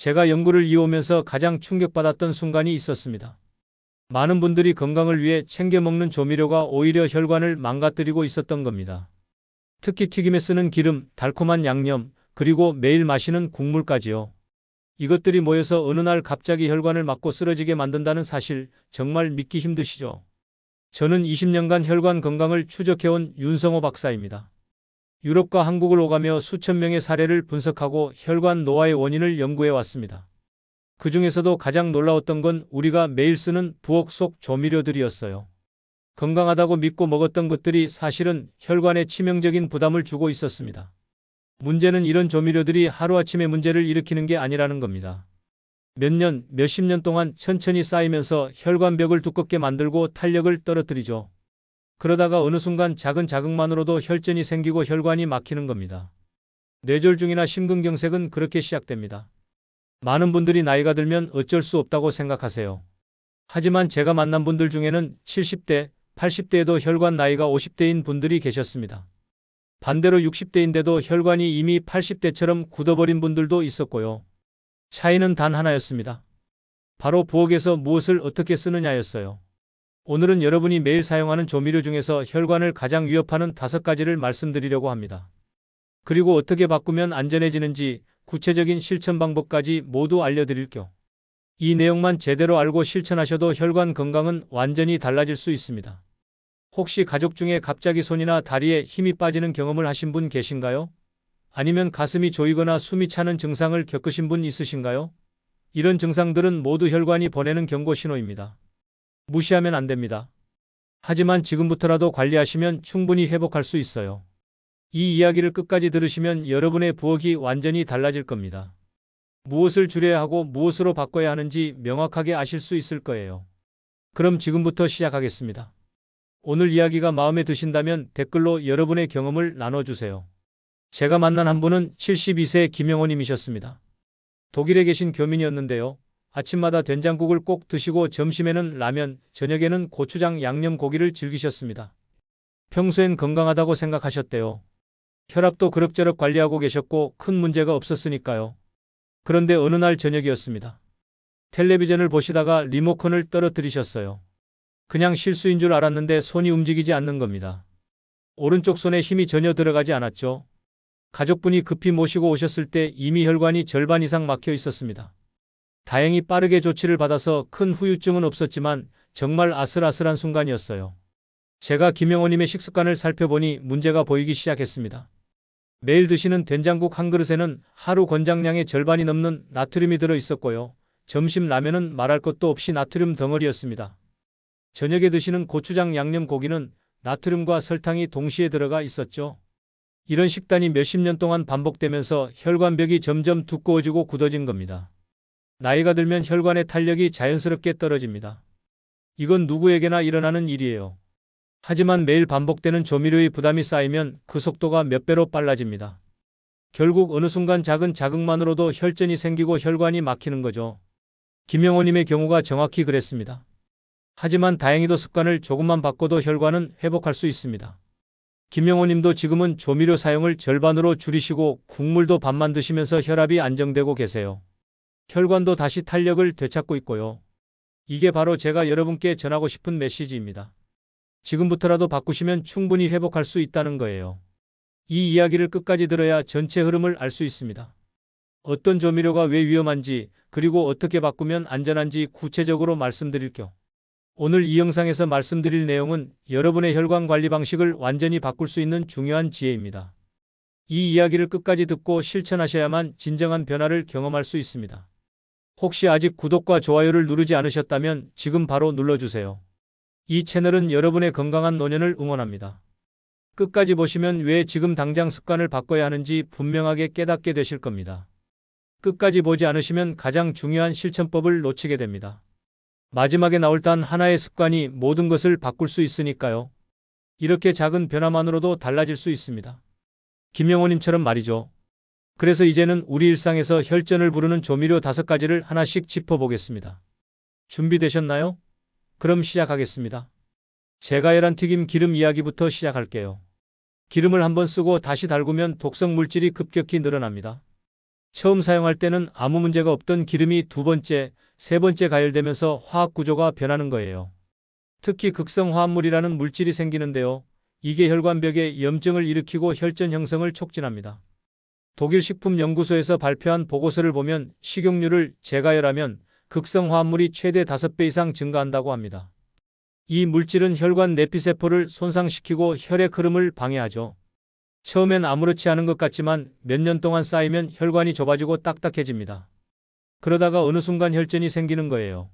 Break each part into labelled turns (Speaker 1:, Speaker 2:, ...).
Speaker 1: 제가 연구를 이어오면서 가장 충격받았던 순간이 있었습니다. 많은 분들이 건강을 위해 챙겨 먹는 조미료가 오히려 혈관을 망가뜨리고 있었던 겁니다. 특히 튀김에 쓰는 기름, 달콤한 양념, 그리고 매일 마시는 국물까지요. 이것들이 모여서 어느 날 갑자기 혈관을 막고 쓰러지게 만든다는 사실, 정말 믿기 힘드시죠? 저는 20년간 혈관 건강을 추적해온 윤성호 박사입니다. 유럽과 한국을 오가며 수천 명의 사례를 분석하고 혈관 노화의 원인을 연구해 왔습니다. 그 중에서도 가장 놀라웠던 건 우리가 매일 쓰는 부엌 속 조미료들이었어요. 건강하다고 믿고 먹었던 것들이 사실은 혈관에 치명적인 부담을 주고 있었습니다. 문제는 이런 조미료들이 하루아침에 문제를 일으키는 게 아니라는 겁니다. 몇 년, 몇십 년 동안 천천히 쌓이면서 혈관벽을 두껍게 만들고 탄력을 떨어뜨리죠. 그러다가 어느 순간 작은 자극만으로도 혈전이 생기고 혈관이 막히는 겁니다. 뇌졸중이나 심근경색은 그렇게 시작됩니다. 많은 분들이 나이가 들면 어쩔 수 없다고 생각하세요. 하지만 제가 만난 분들 중에는 70대, 80대에도 혈관 나이가 50대인 분들이 계셨습니다. 반대로 60대인데도 혈관이 이미 80대처럼 굳어버린 분들도 있었고요. 차이는 단 하나였습니다. 바로 부엌에서 무엇을 어떻게 쓰느냐였어요. 오늘은 여러분이 매일 사용하는 조미료 중에서 혈관을 가장 위협하는 5가지를 말씀드리려고 합니다. 그리고 어떻게 바꾸면 안전해지는지 구체적인 실천 방법까지 모두 알려드릴게요. 이 내용만 제대로 알고 실천하셔도 혈관 건강은 완전히 달라질 수 있습니다. 혹시 가족 중에 갑자기 손이나 다리에 힘이 빠지는 경험을 하신 분 계신가요? 아니면 가슴이 조이거나 숨이 차는 증상을 겪으신 분 있으신가요? 이런 증상들은 모두 혈관이 보내는 경고 신호입니다. 무시하면 안 됩니다. 하지만 지금부터라도 관리하시면 충분히 회복할 수 있어요. 이 이야기를 끝까지 들으시면 여러분의 부엌이 완전히 달라질 겁니다. 무엇을 줄여야 하고 무엇으로 바꿔야 하는지 명확하게 아실 수 있을 거예요. 그럼 지금부터 시작하겠습니다. 오늘 이야기가 마음에 드신다면 댓글로 여러분의 경험을 나눠주세요. 제가 만난 한 분은 72세 김영호님이셨습니다. 독일에 계신 교민이었는데요. 아침마다 된장국을 꼭 드시고 점심에는 라면, 저녁에는 고추장 양념 고기를 즐기셨습니다. 평소엔 건강하다고 생각하셨대요. 혈압도 그럭저럭 관리하고 계셨고 큰 문제가 없었으니까요. 그런데 어느 날 저녁이었습니다. 텔레비전을 보시다가 리모컨을 떨어뜨리셨어요. 그냥 실수인 줄 알았는데 손이 움직이지 않는 겁니다. 오른쪽 손에 힘이 전혀 들어가지 않았죠. 가족분이 급히 모시고 오셨을 때 이미 혈관이 절반 이상 막혀 있었습니다. 다행히 빠르게 조치를 받아서 큰 후유증은 없었지만 정말 아슬아슬한 순간이었어요. 제가 김영호님의 식습관을 살펴보니 문제가 보이기 시작했습니다. 매일 드시는 된장국 한 그릇에는 하루 권장량의 절반이 넘는 나트륨이 들어 있었고요. 점심 라면은 말할 것도 없이 나트륨 덩어리였습니다. 저녁에 드시는 고추장 양념 고기는 나트륨과 설탕이 동시에 들어가 있었죠. 이런 식단이 몇십 년 동안 반복되면서 혈관벽이 점점 두꺼워지고 굳어진 겁니다. 나이가 들면 혈관의 탄력이 자연스럽게 떨어집니다. 이건 누구에게나 일어나는 일이에요. 하지만 매일 반복되는 조미료의 부담이 쌓이면 그 속도가 몇 배로 빨라집니다. 결국 어느 순간 작은 자극만으로도 혈전이 생기고 혈관이 막히는 거죠. 김영호님의 경우가 정확히 그랬습니다. 하지만 다행히도 습관을 조금만 바꿔도 혈관은 회복할 수 있습니다. 김영호님도 지금은 조미료 사용을 절반으로 줄이시고 국물도 반만 드시면서 혈압이 안정되고 계세요. 혈관도 다시 탄력을 되찾고 있고요. 이게 바로 제가 여러분께 전하고 싶은 메시지입니다. 지금부터라도 바꾸시면 충분히 회복할 수 있다는 거예요. 이 이야기를 끝까지 들어야 전체 흐름을 알 수 있습니다. 어떤 조미료가 왜 위험한지, 그리고 어떻게 바꾸면 안전한지 구체적으로 말씀드릴게요. 오늘 이 영상에서 말씀드릴 내용은 여러분의 혈관 관리 방식을 완전히 바꿀 수 있는 중요한 지혜입니다. 이 이야기를 끝까지 듣고 실천하셔야만 진정한 변화를 경험할 수 있습니다. 혹시 아직 구독과 좋아요를 누르지 않으셨다면 지금 바로 눌러주세요. 이 채널은 여러분의 건강한 노년을 응원합니다. 끝까지 보시면 왜 지금 당장 습관을 바꿔야 하는지 분명하게 깨닫게 되실 겁니다. 끝까지 보지 않으시면 가장 중요한 실천법을 놓치게 됩니다. 마지막에 나올 단 하나의 습관이 모든 것을 바꿀 수 있으니까요. 이렇게 작은 변화만으로도 달라질 수 있습니다. 김영호님처럼 말이죠. 그래서 이제는 우리 일상에서 혈전을 부르는 조미료 5가지를 하나씩 짚어보겠습니다. 준비되셨나요? 그럼 시작하겠습니다. 제가 열한 튀김 기름 이야기부터 시작할게요. 기름을 한번 쓰고 다시 달구면 독성 물질이 급격히 늘어납니다. 처음 사용할 때는 아무 문제가 없던 기름이 두 번째, 세 번째 가열되면서 화학 구조가 변하는 거예요. 특히 극성 화합물이라는 물질이 생기는데요. 이게 혈관벽에 염증을 일으키고 혈전 형성을 촉진합니다. 독일 식품연구소에서 발표한 보고서를 보면 식용유를 재가열하면 극성 화합물이 최대 5배 이상 증가한다고 합니다. 이 물질은 혈관 내피세포를 손상시키고 혈액 흐름을 방해하죠. 처음엔 아무렇지 않은 것 같지만 몇 년 동안 쌓이면 혈관이 좁아지고 딱딱해집니다. 그러다가 어느 순간 혈전이 생기는 거예요.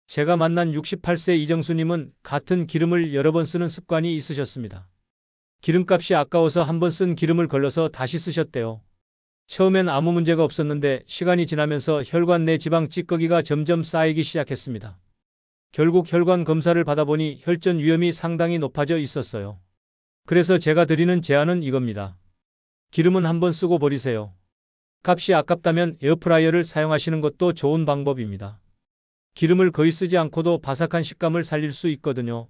Speaker 1: 제가 만난 68세 이정수님은 같은 기름을 여러 번 쓰는 습관이 있으셨습니다. 기름값이 아까워서 한 번 쓴 기름을 걸러서 다시 쓰셨대요. 처음엔 아무 문제가 없었는데 시간이 지나면서 혈관 내 지방 찌꺼기가 점점 쌓이기 시작했습니다. 결국 혈관 검사를 받아보니 혈전 위험이 상당히 높아져 있었어요. 그래서 제가 드리는 제안은 이겁니다. 기름은 한 번 쓰고 버리세요. 값이 아깝다면 에어프라이어를 사용하시는 것도 좋은 방법입니다. 기름을 거의 쓰지 않고도 바삭한 식감을 살릴 수 있거든요.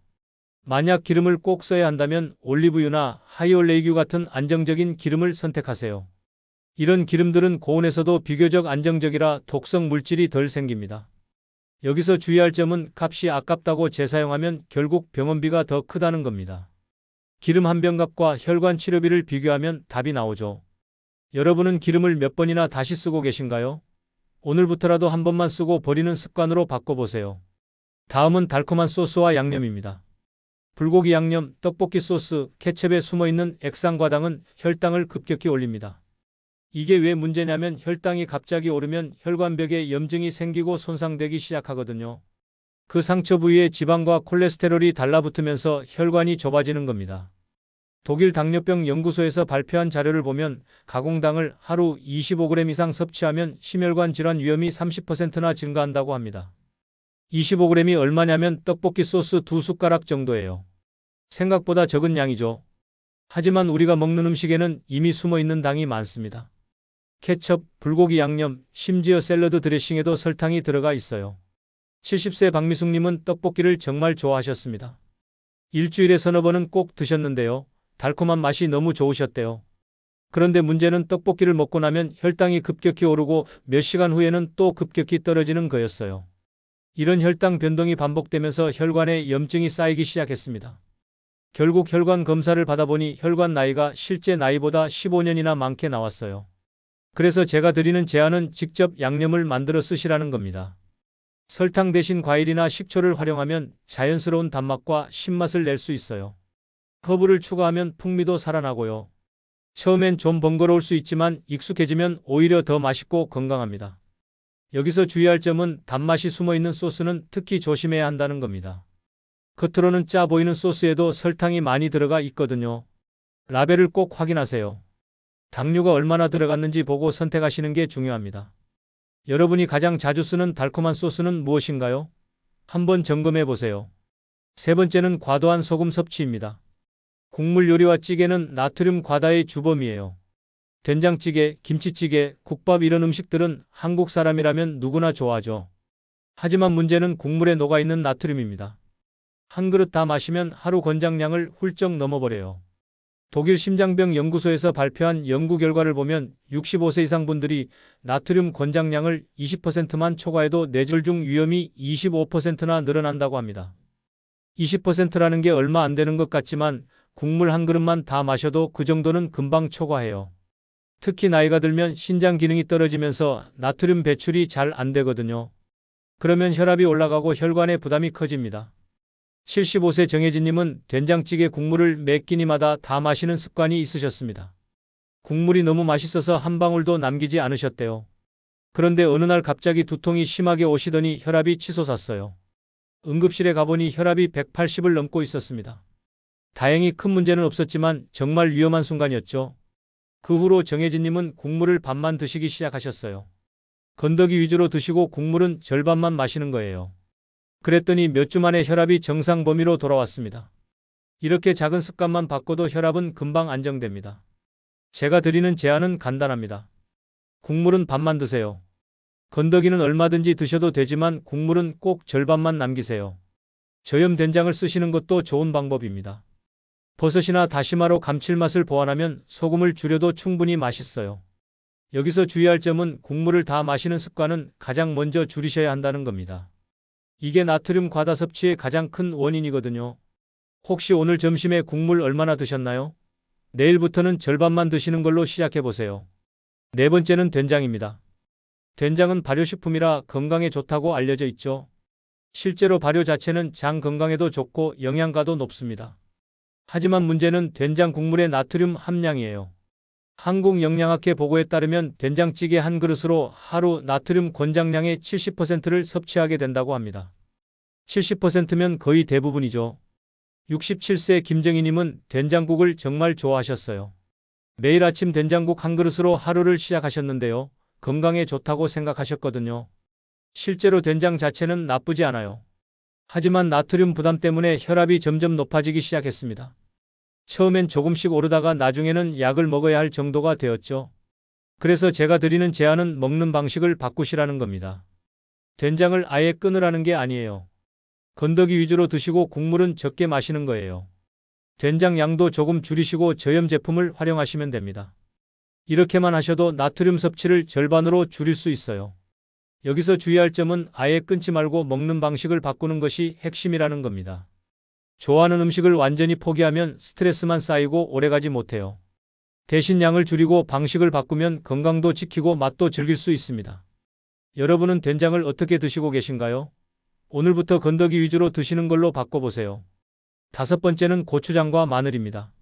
Speaker 1: 만약 기름을 꼭 써야 한다면 올리브유나 하이올레이유 같은 안정적인 기름을 선택하세요. 이런 기름들은 고온에서도 비교적 안정적이라 독성 물질이 덜 생깁니다. 여기서 주의할 점은 값이 아깝다고 재사용하면 결국 병원비가 더 크다는 겁니다. 기름 한 병값과 혈관 치료비를 비교하면 답이 나오죠. 여러분은 기름을 몇 번이나 다시 쓰고 계신가요? 오늘부터라도 한 번만 쓰고 버리는 습관으로 바꿔보세요. 다음은 달콤한 소스와 양념입니다. 불고기 양념, 떡볶이 소스, 케첩에 숨어있는 액상과당은 혈당을 급격히 올립니다. 이게 왜 문제냐면 혈당이 갑자기 오르면 혈관벽에 염증이 생기고 손상되기 시작하거든요. 그 상처 부위에 지방과 콜레스테롤이 달라붙으면서 혈관이 좁아지는 겁니다. 독일 당뇨병 연구소에서 발표한 자료를 보면 가공당을 하루 25g 이상 섭취하면 심혈관 질환 위험이 30%나 증가한다고 합니다. 25g이 얼마냐면 떡볶이 소스 2숟가락 정도예요. 생각보다 적은 양이죠. 하지만 우리가 먹는 음식에는 이미 숨어있는 당이 많습니다. 케첩, 불고기 양념, 심지어 샐러드 드레싱에도 설탕이 들어가 있어요. 70세 박미숙님은 떡볶이를 정말 좋아하셨습니다. 일주일에 서너 번은 꼭 드셨는데요. 달콤한 맛이 너무 좋으셨대요. 그런데 문제는 떡볶이를 먹고 나면 혈당이 급격히 오르고 몇 시간 후에는 또 급격히 떨어지는 거였어요. 이런 혈당 변동이 반복되면서 혈관에 염증이 쌓이기 시작했습니다. 결국 혈관 검사를 받아보니 혈관 나이가 실제 나이보다 15년이나 많게 나왔어요. 그래서 제가 드리는 제안은 직접 양념을 만들어 쓰시라는 겁니다. 설탕 대신 과일이나 식초를 활용하면 자연스러운 단맛과 신맛을 낼 수 있어요. 허브를 추가하면 풍미도 살아나고요. 처음엔 좀 번거로울 수 있지만 익숙해지면 오히려 더 맛있고 건강합니다. 여기서 주의할 점은 단맛이 숨어있는 소스는 특히 조심해야 한다는 겁니다. 겉으로는 짜 보이는 소스에도 설탕이 많이 들어가 있거든요. 라벨을 꼭 확인하세요. 당류가 얼마나 들어갔는지 보고 선택하시는 게 중요합니다. 여러분이 가장 자주 쓰는 달콤한 소스는 무엇인가요? 한번 점검해 보세요. 세 번째는 과도한 소금 섭취입니다. 국물 요리와 찌개는 나트륨 과다의 주범이에요. 된장찌개, 김치찌개, 국밥 이런 음식들은 한국 사람이라면 누구나 좋아하죠. 하지만 문제는 국물에 녹아있는 나트륨입니다. 한 그릇 다 마시면 하루 권장량을 훌쩍 넘어버려요. 독일 심장병 연구소에서 발표한 연구 결과를 보면 65세 이상 분들이 나트륨 권장량을 20%만 초과해도 뇌졸중 위험이 25%나 늘어난다고 합니다. 20%라는 게 얼마 안 되는 것 같지만 국물 한 그릇만 다 마셔도 그 정도는 금방 초과해요. 특히 나이가 들면 신장 기능이 떨어지면서 나트륨 배출이 잘 안 되거든요. 그러면 혈압이 올라가고 혈관에 부담이 커집니다. 75세 정혜진님은 된장찌개 국물을 매 끼니마다 다 마시는 습관이 있으셨습니다. 국물이 너무 맛있어서 한 방울도 남기지 않으셨대요. 그런데 어느 날 갑자기 두통이 심하게 오시더니 혈압이 치솟았어요. 응급실에 가보니 혈압이 180을 넘고 있었습니다. 다행히 큰 문제는 없었지만 정말 위험한 순간이었죠. 그 후로 정혜진님은 국물을 반만 드시기 시작하셨어요. 건더기 위주로 드시고 국물은 절반만 마시는 거예요. 그랬더니 몇 주 만에 혈압이 정상 범위로 돌아왔습니다. 이렇게 작은 습관만 바꿔도 혈압은 금방 안정됩니다. 제가 드리는 제안은 간단합니다. 국물은 반만 드세요. 건더기는 얼마든지 드셔도 되지만 국물은 꼭 절반만 남기세요. 저염 된장을 쓰시는 것도 좋은 방법입니다. 버섯이나 다시마로 감칠맛을 보완하면 소금을 줄여도 충분히 맛있어요. 여기서 주의할 점은 국물을 다 마시는 습관은 가장 먼저 줄이셔야 한다는 겁니다. 이게 나트륨 과다 섭취의 가장 큰 원인이거든요. 혹시 오늘 점심에 국물 얼마나 드셨나요? 내일부터는 절반만 드시는 걸로 시작해 보세요. 네 번째는 된장입니다. 된장은 발효식품이라 건강에 좋다고 알려져 있죠. 실제로 발효 자체는 장 건강에도 좋고 영양가도 높습니다. 하지만 문제는 된장 국물의 나트륨 함량이에요. 한국영양학회 보고에 따르면 된장찌개 한 그릇으로 하루 나트륨 권장량의 70%를 섭취하게 된다고 합니다. 70%면 거의 대부분이죠. 67세 김정희님은 된장국을 정말 좋아하셨어요. 매일 아침 된장국 한 그릇으로 하루를 시작하셨는데요. 건강에 좋다고 생각하셨거든요. 실제로 된장 자체는 나쁘지 않아요. 하지만 나트륨 부담 때문에 혈압이 점점 높아지기 시작했습니다. 처음엔 조금씩 오르다가 나중에는 약을 먹어야 할 정도가 되었죠. 그래서 제가 드리는 제안은 먹는 방식을 바꾸시라는 겁니다. 된장을 아예 끊으라는 게 아니에요. 건더기 위주로 드시고 국물은 적게 마시는 거예요. 된장 양도 조금 줄이시고 저염 제품을 활용하시면 됩니다. 이렇게만 하셔도 나트륨 섭취를 절반으로 줄일 수 있어요. 여기서 주의할 점은 아예 끊지 말고 먹는 방식을 바꾸는 것이 핵심이라는 겁니다. 좋아하는 음식을 완전히 포기하면 스트레스만 쌓이고 오래가지 못해요. 대신 양을 줄이고 방식을 바꾸면 건강도 지키고 맛도 즐길 수 있습니다. 여러분은 된장을 어떻게 드시고 계신가요? 오늘부터 건더기 위주로 드시는 걸로 바꿔보세요. 다섯 번째는 고추장과 마늘입니다.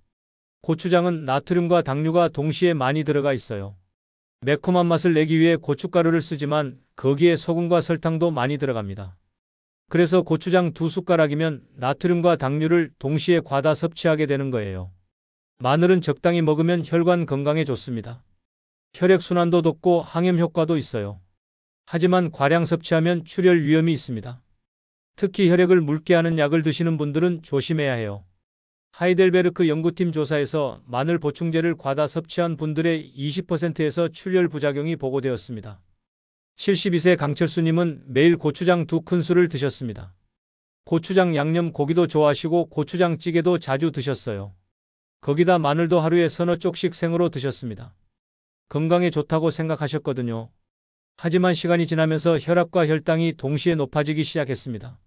Speaker 1: 고추장은 나트륨과 당류가 동시에 많이 들어가 있어요. 매콤한 맛을 내기 위해 고춧가루를 쓰지만 거기에 소금과 설탕도 많이 들어갑니다. 그래서 고추장 2숟가락이면 나트륨과 당류를 동시에 과다 섭취하게 되는 거예요. 마늘은 적당히 먹으면 혈관 건강에 좋습니다. 혈액순환도 돕고 항염 효과도 있어요. 하지만 과량 섭취하면 출혈 위험이 있습니다. 특히 혈액을 묽게 하는 약을 드시는 분들은 조심해야 해요. 하이델베르크 연구팀 조사에서 마늘 보충제를 과다 섭취한 분들의 20%에서 출혈 부작용이 보고되었습니다. 72세 강철수님은 매일 고추장 2큰술을 드셨습니다. 고추장 양념 고기도 좋아하시고 고추장 찌개도 자주 드셨어요. 거기다 마늘도 하루에 서너 쪽씩 생으로 드셨습니다. 건강에 좋다고 생각하셨거든요. 하지만 시간이 지나면서 혈압과 혈당이 동시에 높아지기 시작했습니다.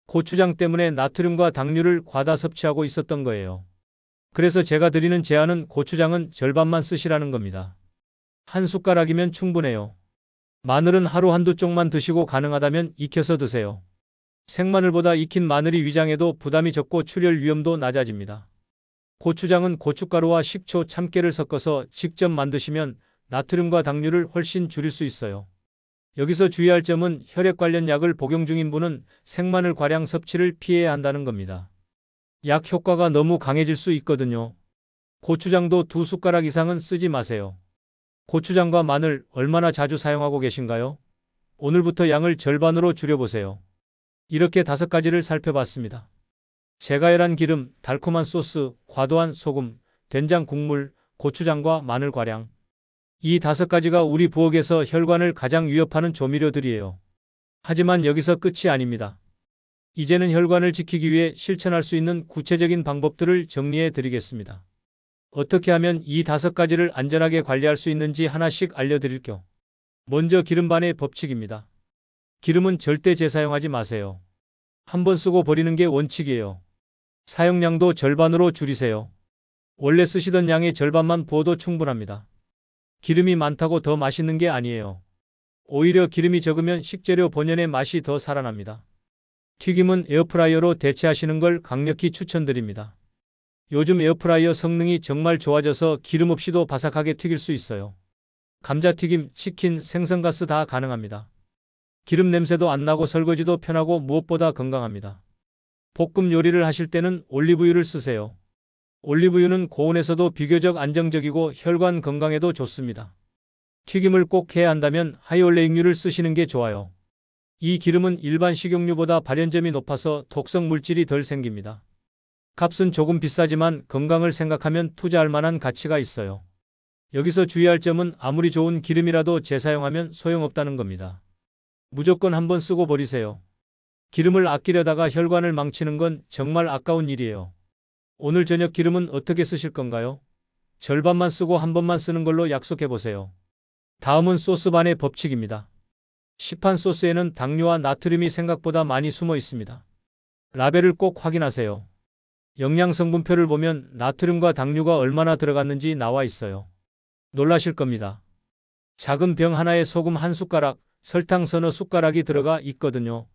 Speaker 1: 고추장 때문에 나트륨과 당류를 과다 섭취하고 있었던 거예요. 그래서 제가 드리는 제안은 고추장은 절반만 쓰시라는 겁니다. 한 숟가락이면 충분해요. 마늘은 하루 한두 쪽만 드시고 가능하다면 익혀서 드세요. 생마늘보다 익힌 마늘이 위장에도 부담이 적고 출혈 위험도 낮아집니다. 고추장은 고춧가루와 식초, 참깨를 섞어서 직접 만드시면 나트륨과 당류를 훨씬 줄일 수 있어요. 여기서 주의할 점은 혈액 관련 약을 복용 중인 분은 생마늘 과량 섭취를 피해야 한다는 겁니다. 약 효과가 너무 강해질 수 있거든요. 고추장도 2숟가락 이상은 쓰지 마세요. 고추장과 마늘 얼마나 자주 사용하고 계신가요? 오늘부터 양을 절반으로 줄여보세요. 이렇게 5가지를 살펴봤습니다. 제가열한 기름, 달콤한 소스, 과도한 소금, 된장 국물, 고추장과 마늘 과량. 이 5가지가 우리 부엌에서 혈관을 가장 위협하는 조미료들이에요. 하지만 여기서 끝이 아닙니다. 이제는 혈관을 지키기 위해 실천할 수 있는 구체적인 방법들을 정리해 드리겠습니다. 어떻게 하면 이 5가지를 안전하게 관리할 수 있는지 하나씩 알려드릴게요. 먼저 기름반의 법칙입니다. 기름은 절대 재사용하지 마세요. 한번 쓰고 버리는 게 원칙이에요. 사용량도 절반으로 줄이세요. 원래 쓰시던 양의 절반만 부어도 충분합니다. 기름이 많다고 더 맛있는 게 아니에요. 오히려 기름이 적으면 식재료 본연의 맛이 더 살아납니다. 튀김은 에어프라이어로 대체하시는 걸 강력히 추천드립니다. 요즘 에어프라이어 성능이 정말 좋아져서 기름 없이도 바삭하게 튀길 수 있어요. 감자튀김, 치킨, 생선가스 다 가능합니다. 기름 냄새도 안 나고 설거지도 편하고 무엇보다 건강합니다. 볶음 요리를 하실 때는 올리브유를 쓰세요. 올리브유는 고온에서도 비교적 안정적이고 혈관 건강에도 좋습니다. 튀김을 꼭 해야 한다면 하이올레익유를 쓰시는 게 좋아요. 이 기름은 일반 식용유보다 발연점이 높아서 독성 물질이 덜 생깁니다. 값은 조금 비싸지만 건강을 생각하면 투자할 만한 가치가 있어요. 여기서 주의할 점은 아무리 좋은 기름이라도 재사용하면 소용없다는 겁니다. 무조건 한번 쓰고 버리세요. 기름을 아끼려다가 혈관을 망치는 건 정말 아까운 일이에요. 오늘 저녁 기름은 어떻게 쓰실 건가요? 절반만 쓰고 한 번만 쓰는 걸로 약속해 보세요. 다음은 소스 반의 법칙입니다. 시판 소스에는 당류와 나트륨이 생각보다 많이 숨어 있습니다. 라벨을 꼭 확인하세요. 영양 성분표를 보면 나트륨과 당류가 얼마나 들어갔는지 나와 있어요. 놀라실 겁니다. 작은 병 하나에 소금 한 숟가락, 설탕 서너 숟가락이 들어가 있거든요.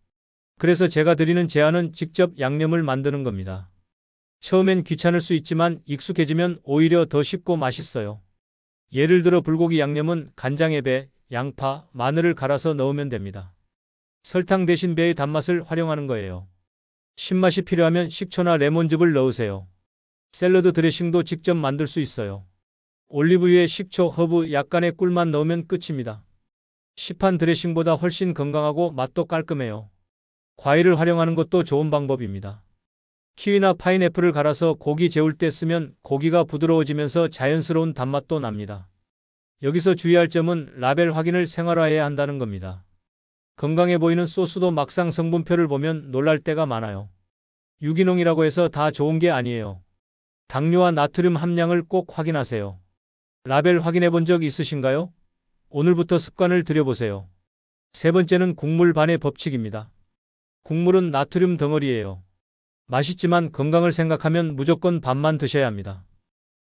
Speaker 1: 그래서 제가 드리는 제안은 직접 양념을 만드는 겁니다. 처음엔 귀찮을 수 있지만 익숙해지면 오히려 더 쉽고 맛있어요. 예를 들어 불고기 양념은 간장에 배, 양파, 마늘을 갈아서 넣으면 됩니다. 설탕 대신 배의 단맛을 활용하는 거예요. 신맛이 필요하면 식초나 레몬즙을 넣으세요. 샐러드 드레싱도 직접 만들 수 있어요. 올리브유에 식초, 허브, 약간의 꿀만 넣으면 끝입니다. 시판 드레싱보다 훨씬 건강하고 맛도 깔끔해요. 과일을 활용하는 것도 좋은 방법입니다. 키위나 파인애플을 갈아서 고기 재울 때 쓰면 고기가 부드러워지면서 자연스러운 단맛도 납니다. 여기서 주의할 점은 라벨 확인을 생활화해야 한다는 겁니다. 건강해 보이는 소스도 막상 성분표를 보면 놀랄 때가 많아요. 유기농이라고 해서 다 좋은 게 아니에요. 당류와 나트륨 함량을 꼭 확인하세요. 라벨 확인해 본 적 있으신가요? 오늘부터 습관을 들여보세요. 세 번째는 국물 반의 법칙입니다. 국물은 나트륨 덩어리예요. 맛있지만 건강을 생각하면 무조건 반만 드셔야 합니다.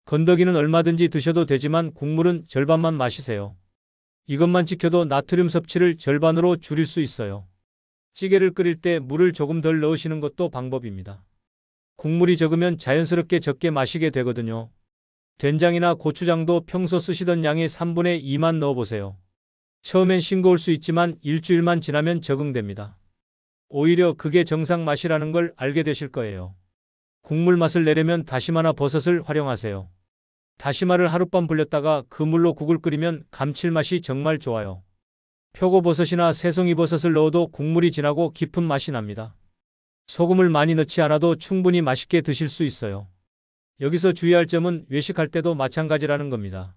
Speaker 1: 건더기는 얼마든지 드셔도 되지만 국물은 절반만 마시세요. 이것만 지켜도 나트륨 섭취를 절반으로 줄일 수 있어요. 찌개를 끓일 때 물을 조금 덜 넣으시는 것도 방법입니다. 국물이 적으면 자연스럽게 적게 마시게 되거든요. 된장이나 고추장도 평소 쓰시던 양의 3분의 2만 넣어보세요. 처음엔 싱거울 수 있지만 일주일만 지나면 적응됩니다. 오히려 그게 정상 맛이라는 걸 알게 되실 거예요. 국물 맛을 내려면 다시마나 버섯을 활용하세요. 다시마를 하룻밤 불렸다가 그 물로 국을 끓이면 감칠맛이 정말 좋아요. 표고버섯이나 새송이버섯을 넣어도 국물이 진하고 깊은 맛이 납니다. 소금을 많이 넣지 않아도 충분히 맛있게 드실 수 있어요. 여기서 주의할 점은 외식할 때도 마찬가지라는 겁니다.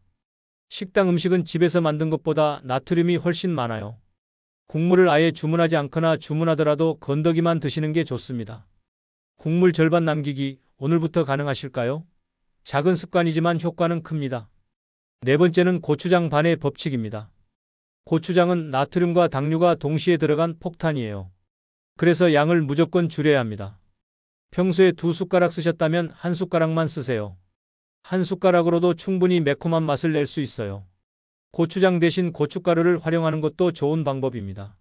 Speaker 1: 식당 음식은 집에서 만든 것보다 나트륨이 훨씬 많아요. 국물을 아예 주문하지 않거나 주문하더라도 건더기만 드시는 게 좋습니다. 국물 절반 남기기, 오늘부터 가능하실까요? 작은 습관이지만 효과는 큽니다. 네 번째는 고추장 반의 법칙입니다. 고추장은 나트륨과 당류가 동시에 들어간 폭탄이에요. 그래서 양을 무조건 줄여야 합니다. 평소에 2숟가락 쓰셨다면 1숟가락만 쓰세요. 1숟가락으로도 충분히 매콤한 맛을 낼 수 있어요. 고추장 대신 고춧가루를 활용하는 것도 좋은 방법입니다.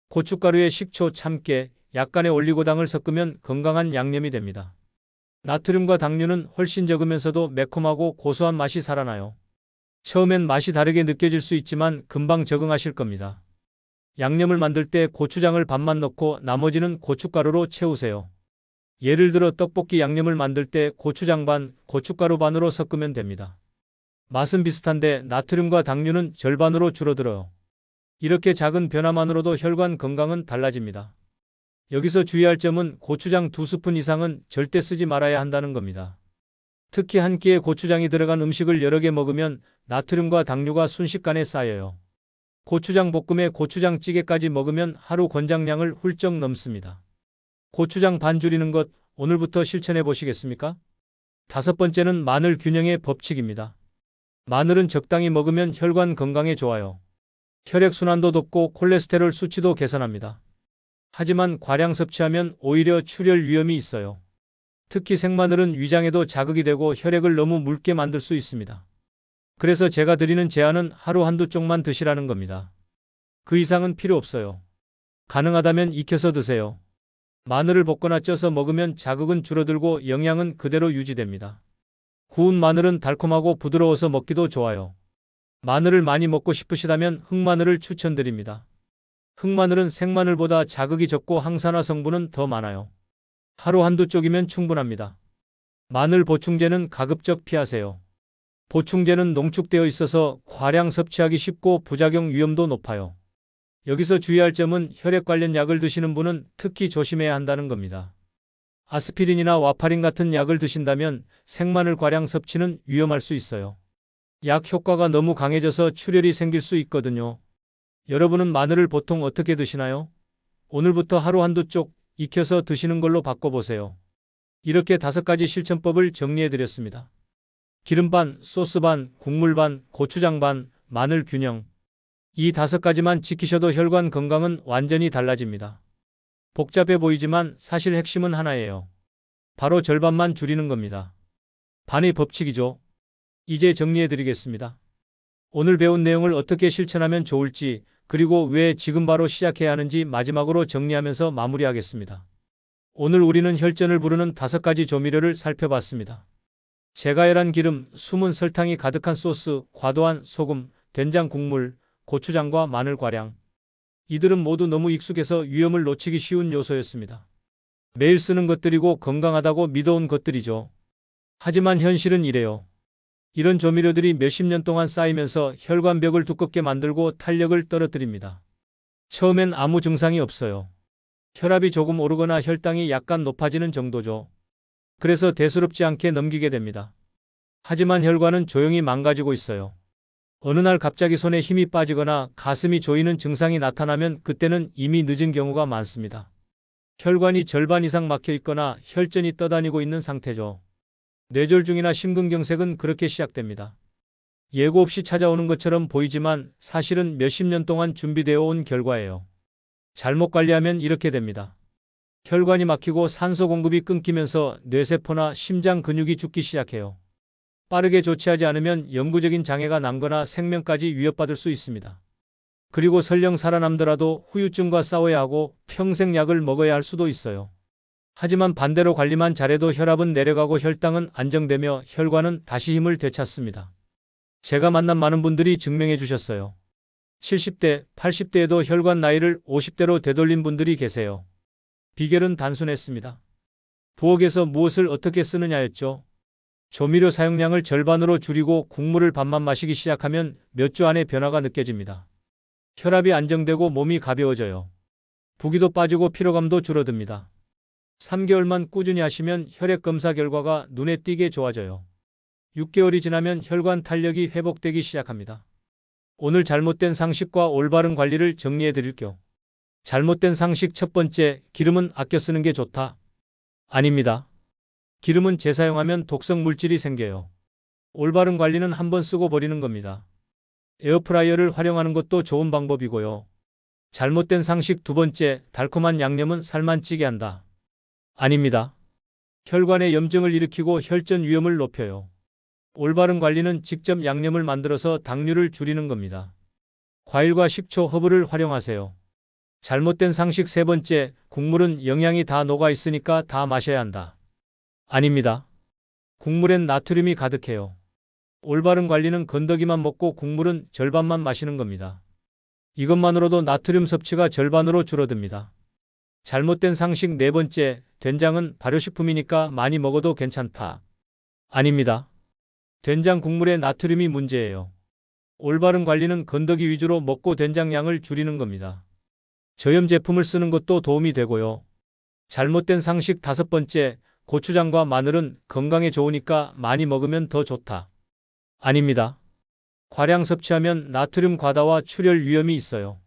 Speaker 1: 고춧가루에 식초, 참깨, 약간의 올리고당을 섞으면 건강한 양념이 됩니다. 나트륨과 당류는 훨씬 적으면서도 매콤하고 고소한 맛이 살아나요. 처음엔 맛이 다르게 느껴질 수 있지만 금방 적응하실 겁니다. 양념을 만들 때 고추장을 반만 넣고 나머지는 고춧가루로 채우세요. 예를 들어 떡볶이 양념을 만들 때 고추장 반, 고춧가루 반으로 섞으면 됩니다. 맛은 비슷한데 나트륨과 당류는 절반으로 줄어들어요. 이렇게 작은 변화만으로도 혈관 건강은 달라집니다. 여기서 주의할 점은 고추장 2스푼 이상은 절대 쓰지 말아야 한다는 겁니다. 특히 한 끼에 고추장이 들어간 음식을 여러 개 먹으면 나트륨과 당류가 순식간에 쌓여요. 고추장 볶음에 고추장찌개까지 먹으면 하루 권장량을 훌쩍 넘습니다. 고추장 반 줄이는 것 오늘부터 실천해 보시겠습니까? 다섯 번째는 마늘 균형의 법칙입니다. 마늘은 적당히 먹으면 혈관 건강에 좋아요. 혈액순환도 돕고 콜레스테롤 수치도 개선합니다. 하지만 과량 섭취하면 오히려 출혈 위험이 있어요. 특히 생마늘은 위장에도 자극이 되고 혈액을 너무 묽게 만들 수 있습니다. 그래서 제가 드리는 제안은 하루 한두 쪽만 드시라는 겁니다. 그 이상은 필요 없어요. 가능하다면 익혀서 드세요. 마늘을 볶거나 쪄서 먹으면 자극은 줄어들고 영양은 그대로 유지됩니다. 구운 마늘은 달콤하고 부드러워서 먹기도 좋아요. 마늘을 많이 먹고 싶으시다면 흑마늘을 추천드립니다. 흑마늘은 생마늘보다 자극이 적고 항산화 성분은 더 많아요. 하루 한두 쪽이면 충분합니다. 마늘 보충제는 가급적 피하세요. 보충제는 농축되어 있어서 과량 섭취하기 쉽고 부작용 위험도 높아요. 여기서 주의할 점은 혈액 관련 약을 드시는 분은 특히 조심해야 한다는 겁니다. 아스피린이나 와파린 같은 약을 드신다면 생마늘 과량 섭취는 위험할 수 있어요. 약 효과가 너무 강해져서 출혈이 생길 수 있거든요. 여러분은 마늘을 보통 어떻게 드시나요? 오늘부터 하루 한두 쪽 익혀서 드시는 걸로 바꿔보세요. 이렇게 5가지 실천법을 정리해드렸습니다. 기름 반, 소스 반, 국물 반, 고추장 반, 마늘 균형. 이 5가지만 지키셔도 혈관 건강은 완전히 달라집니다. 복잡해 보이지만 사실 핵심은 하나예요. 바로 절반만 줄이는 겁니다. 반의 법칙이죠. 이제 정리해 드리겠습니다. 오늘 배운 내용을 어떻게 실천하면 좋을지, 그리고 왜 지금 바로 시작해야 하는지 마지막으로 정리하면서 마무리하겠습니다. 오늘 우리는 혈전을 부르는 5가지 조미료를 살펴봤습니다. 제가열한 기름, 숨은 설탕이 가득한 소스, 과도한 소금, 된장 국물, 고추장과 마늘 과량. 이들은 모두 너무 익숙해서 위험을 놓치기 쉬운 요소였습니다. 매일 쓰는 것들이고 건강하다고 믿어온 것들이죠. 하지만 현실은 이래요. 이런 조미료들이 몇십 년 동안 쌓이면서 혈관벽을 두껍게 만들고 탄력을 떨어뜨립니다. 처음엔 아무 증상이 없어요. 혈압이 조금 오르거나 혈당이 약간 높아지는 정도죠. 그래서 대수롭지 않게 넘기게 됩니다. 하지만 혈관은 조용히 망가지고 있어요. 어느 날 갑자기 손에 힘이 빠지거나 가슴이 조이는 증상이 나타나면 그때는 이미 늦은 경우가 많습니다. 혈관이 절반 이상 막혀 있거나 혈전이 떠다니고 있는 상태죠. 뇌졸중이나 심근경색은 그렇게 시작됩니다. 예고 없이 찾아오는 것처럼 보이지만 사실은 몇십 년 동안 준비되어 온 결과예요. 잘못 관리하면 이렇게 됩니다. 혈관이 막히고 산소 공급이 끊기면서 뇌세포나 심장 근육이 죽기 시작해요. 빠르게 조치하지 않으면 영구적인 장애가 남거나 생명까지 위협받을 수 있습니다. 그리고 설령 살아남더라도 후유증과 싸워야 하고 평생 약을 먹어야 할 수도 있어요. 하지만 반대로 관리만 잘해도 혈압은 내려가고 혈당은 안정되며 혈관은 다시 힘을 되찾습니다. 제가 만난 많은 분들이 증명해 주셨어요. 70대, 80대에도 혈관 나이를 50대로 되돌린 분들이 계세요. 비결은 단순했습니다. 부엌에서 무엇을 어떻게 쓰느냐였죠. 조미료 사용량을 절반으로 줄이고 국물을 반만 마시기 시작하면 몇 주 안에 변화가 느껴집니다. 혈압이 안정되고 몸이 가벼워져요. 부기도 빠지고 피로감도 줄어듭니다. 3개월만 꾸준히 하시면 혈액 검사 결과가 눈에 띄게 좋아져요. 6개월이 지나면 혈관 탄력이 회복되기 시작합니다. 오늘 잘못된 상식과 올바른 관리를 정리해 드릴게요. 잘못된 상식 첫 번째, 기름은 아껴 쓰는 게 좋다. 아닙니다. 기름은 재사용하면 독성 물질이 생겨요. 올바른 관리는 한번 쓰고 버리는 겁니다. 에어프라이어를 활용하는 것도 좋은 방법이고요. 잘못된 상식 두 번째, 달콤한 양념은 살만 찌게 한다. 아닙니다. 혈관에 염증을 일으키고 혈전 위험을 높여요. 올바른 관리는 직접 양념을 만들어서 당류를 줄이는 겁니다. 과일과 식초, 허브를 활용하세요. 잘못된 상식 세 번째, 국물은 영양이 다 녹아 있으니까 다 마셔야 한다. 아닙니다. 국물엔 나트륨이 가득해요. 올바른 관리는 건더기만 먹고 국물은 절반만 마시는 겁니다. 이것만으로도 나트륨 섭취가 절반으로 줄어듭니다. 잘못된 상식 네 번째, 된장은 발효식품이니까 많이 먹어도 괜찮다. 아닙니다. 된장 국물에 나트륨이 문제예요. 올바른 관리는 건더기 위주로 먹고 된장 양을 줄이는 겁니다. 저염 제품을 쓰는 것도 도움이 되고요. 잘못된 상식 다섯 번째, 고추장과 마늘은 건강에 좋으니까 많이 먹으면 더 좋다. 아닙니다. 과량 섭취하면 나트륨 과다와 출혈 위험이 있어요.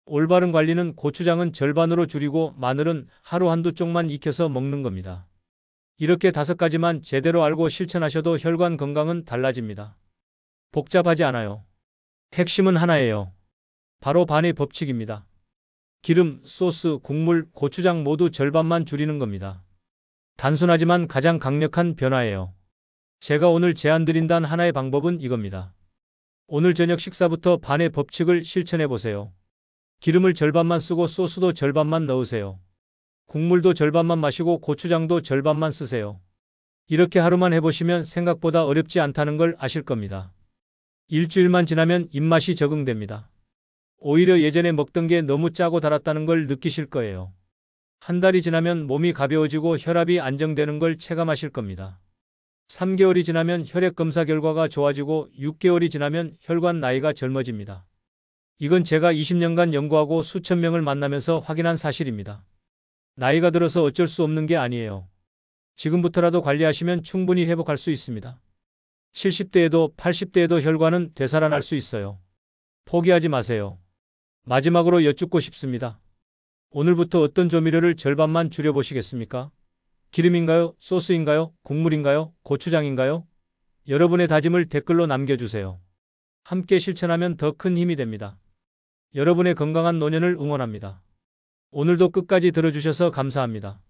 Speaker 1: 올바른 관리는 고추장은 절반으로 줄이고 마늘은 하루 한두 쪽만 익혀서 먹는 겁니다. 이렇게 5가지만 제대로 알고 실천하셔도 혈관 건강은 달라집니다. 복잡하지 않아요. 핵심은 하나예요. 바로 반의 법칙입니다. 기름, 소스, 국물, 고추장 모두 절반만 줄이는 겁니다. 단순하지만 가장 강력한 변화예요. 제가 오늘 제안드린 단 하나의 방법은 이겁니다. 오늘 저녁 식사부터 반의 법칙을 실천해 보세요. 기름을 절반만 쓰고 소스도 절반만 넣으세요. 국물도 절반만 마시고 고추장도 절반만 쓰세요. 이렇게 하루만 해보시면 생각보다 어렵지 않다는 걸 아실 겁니다. 일주일만 지나면 입맛이 적응됩니다. 오히려 예전에 먹던 게 너무 짜고 달았다는 걸 느끼실 거예요. 한 달이 지나면 몸이 가벼워지고 혈압이 안정되는 걸 체감하실 겁니다. 3개월이 지나면 혈액 검사 결과가 좋아지고 6개월이 지나면 혈관 나이가 젊어집니다. 이건 제가 20년간 연구하고 수천 명을 만나면서 확인한 사실입니다. 나이가 들어서 어쩔 수 없는 게 아니에요. 지금부터라도 관리하시면 충분히 회복할 수 있습니다. 70대에도 80대에도 혈관은 되살아날 수 있어요. 포기하지 마세요. 마지막으로 여쭙고 싶습니다. 오늘부터 어떤 조미료를 절반만 줄여보시겠습니까? 기름인가요? 소스인가요? 국물인가요? 고추장인가요? 여러분의 다짐을 댓글로 남겨주세요. 함께 실천하면 더 큰 힘이 됩니다. 여러분의 건강한 노년을 응원합니다. 오늘도 끝까지 들어주셔서 감사합니다.